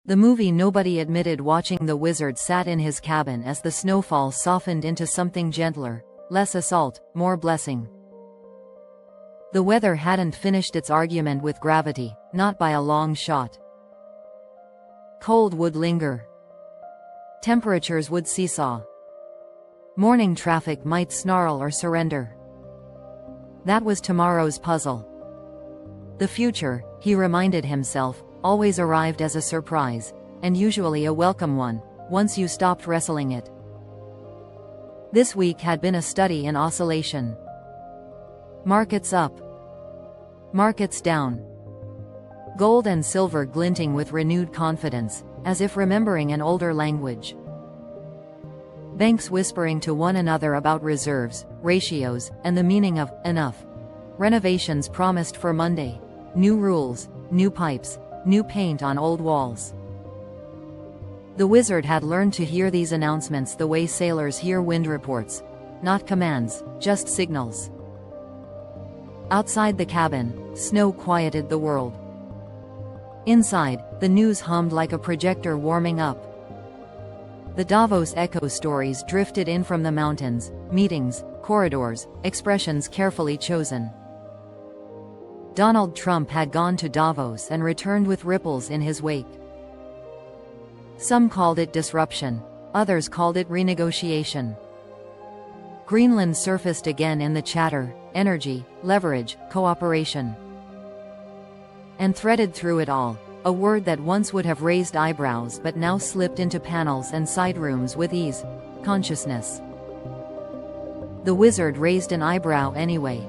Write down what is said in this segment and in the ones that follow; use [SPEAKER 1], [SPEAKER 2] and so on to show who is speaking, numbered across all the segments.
[SPEAKER 1] The movie nobody admitted watching. The wizard sat in his cabin as the snowfall softened into something gentler, less assault, more blessing. The weather hadn't finished its argument with gravity, not by a long shot. Cold would linger. Temperatures would seesaw. Morning traffic might snarl or surrender. That was tomorrow's puzzle. The future, he reminded himself, always arrived as a surprise, and usually a welcome one, once you stopped wrestling it. This week had been a study in oscillation. Markets up. Markets down. Gold and silver glinting with renewed confidence, as if remembering an older language. Banks whispering to one another about reserves, ratios, and the meaning of enough. Renovations promised for Monday. New rules, new pipes, new paint on old walls. The wizard had learned to hear these announcements the way sailors hear wind reports. Not commands, just signals. Outside the cabin, snow quieted the world. Inside, the news hummed like a projector warming up. The Davos Echo Stories drifted in from the mountains, meetings, corridors, expressions carefully chosen. Donald Trump had gone to Davos and returned with ripples in his wake. Some called it disruption, others called it renegotiation. Greenland surfaced again in the chatter, energy, leverage, cooperation. And threaded through it all, a word that once would have raised eyebrows but now slipped into panels and side rooms with ease: consciousness. The wizard raised an eyebrow anyway.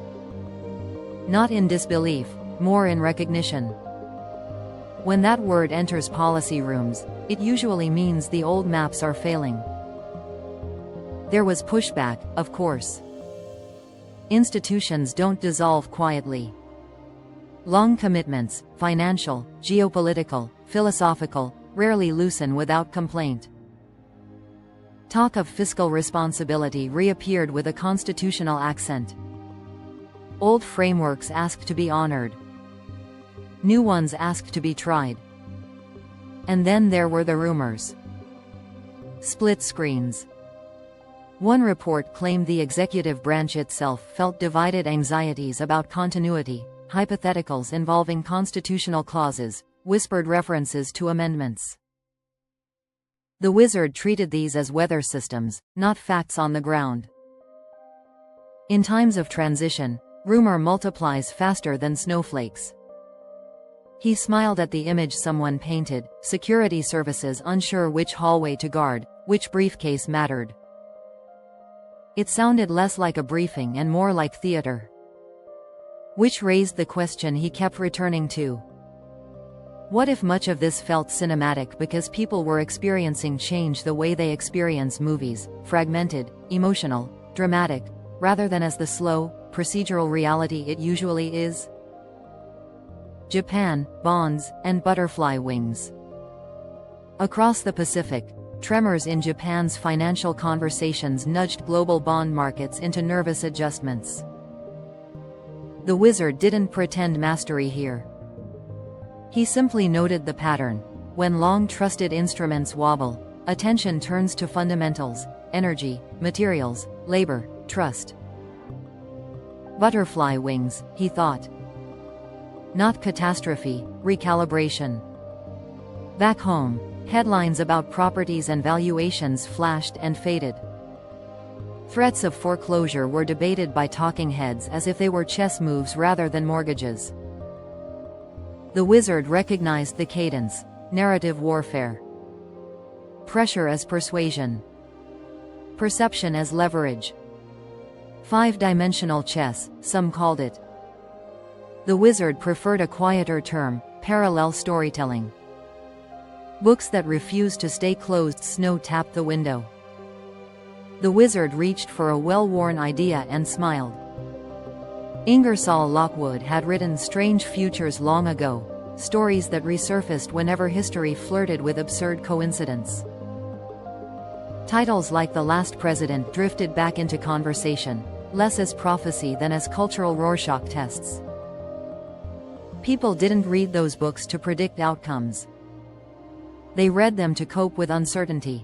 [SPEAKER 1] Not in disbelief, more in recognition. When that word enters policy rooms, it usually means the old maps are failing. There was pushback, of course. Institutions don't dissolve quietly. Long commitments, financial, geopolitical, philosophical, rarely loosen without complaint. Talk of fiscal responsibility reappeared with a constitutional accent. Old frameworks asked to be honored. New ones asked to be tried. And then there were the rumors. Split screens. One report claimed the executive branch itself felt divided anxieties about continuity, hypotheticals involving constitutional clauses, whispered references to amendments. The wizard treated these as weather systems, not facts on the ground. In times of transition, rumor multiplies faster than snowflakes. He smiled at the image someone painted: security services unsure which hallway to guard, which briefcase mattered. It sounded less like a briefing and more like theater. Which raised the question he kept returning to. What if much of this felt cinematic because people were experiencing change the way they experience movies, fragmented, emotional, dramatic, rather than as the slow, procedural reality it usually is? Japan, bonds, and butterfly wings. Across the Pacific, tremors in Japan's financial conversations nudged global bond markets into nervous adjustments. The wizard didn't pretend mastery here. He simply noted the pattern. When long-trusted instruments wobble, attention turns to fundamentals: energy, materials, labor, trust. Butterfly wings, he thought. Not catastrophe, recalibration. Back home, headlines about properties and valuations flashed and faded. Threats of foreclosure were debated by talking heads as if they were chess moves rather than mortgages. The wizard recognized the cadence: narrative warfare. Pressure as persuasion. Perception as leverage. Five-dimensional chess, some called it. The wizard preferred a quieter term: parallel storytelling. Books that refused to stay closed. Snow tapped the window. The wizard reached for a well-worn idea and smiled. Ingersoll Lockwood had written strange futures long ago, stories that resurfaced whenever history flirted with absurd coincidence. Titles like The Last President drifted back into conversation, less as prophecy than as cultural Rorschach tests. People didn't read those books to predict outcomes. They read them to cope with uncertainty.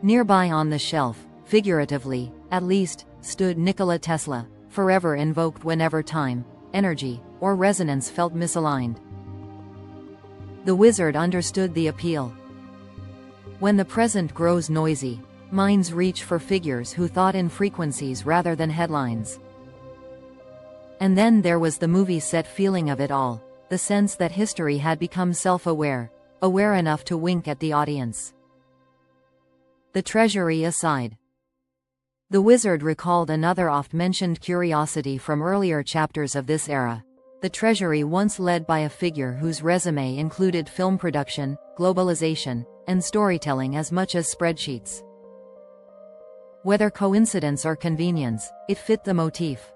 [SPEAKER 1] Nearby on the shelf, figuratively, at least, stood Nikola Tesla, forever invoked whenever time, energy, or resonance felt misaligned. The wizard understood the appeal. When the present grows noisy, minds reach for figures who thought in frequencies rather than headlines. And then there was the movie set feeling of it all, the sense that history had become self-aware, aware enough to wink at the audience. The Treasury Aside. The wizard recalled another oft-mentioned curiosity from earlier chapters of this era. The Treasury, once led by a figure whose resume included film production, globalization, and storytelling as much as spreadsheets. Whether coincidence or convenience, it fit the motif.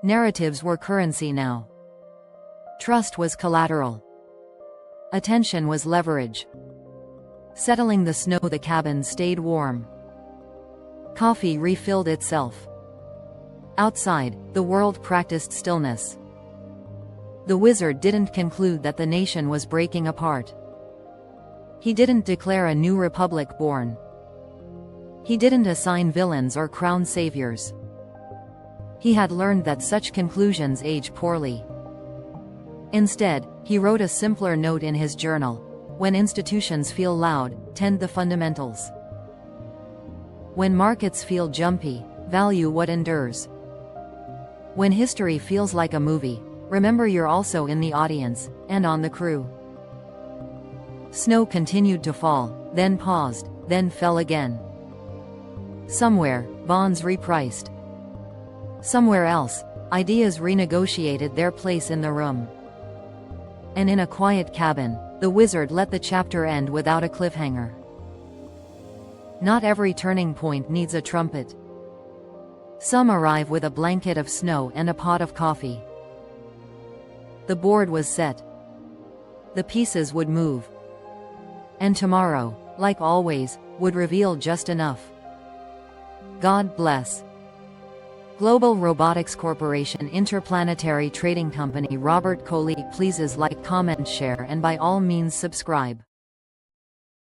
[SPEAKER 1] Narratives were currency now. Trust was collateral. Attention was leverage. Settling the snow, the cabin stayed warm. Coffee refilled itself. Outside, the world practiced stillness. The wizard didn't conclude that the nation was breaking apart. He didn't declare a new republic born. He didn't assign villains or crown saviors. He had learned that such conclusions age poorly. Instead, he wrote a simpler note in his journal: when institutions feel loud, tend the fundamentals. When markets feel jumpy, value what endures. When history feels like a movie, remember you're also in the audience, and on the crew. Snow continued to fall, then paused, then fell again. Somewhere, bonds repriced. Somewhere else, ideas renegotiated their place in the room. And in a quiet cabin, the wizard let the chapter end without a cliffhanger. Not every turning point needs a trumpet. Some arrive with a blanket of snow and a pot of coffee. The board was set. The pieces would move. And tomorrow, like always, would reveal just enough. God bless. Global Robotics Corporation Interplanetary Trading Company. Robert Coley. Please like, comment, share, and by all means subscribe.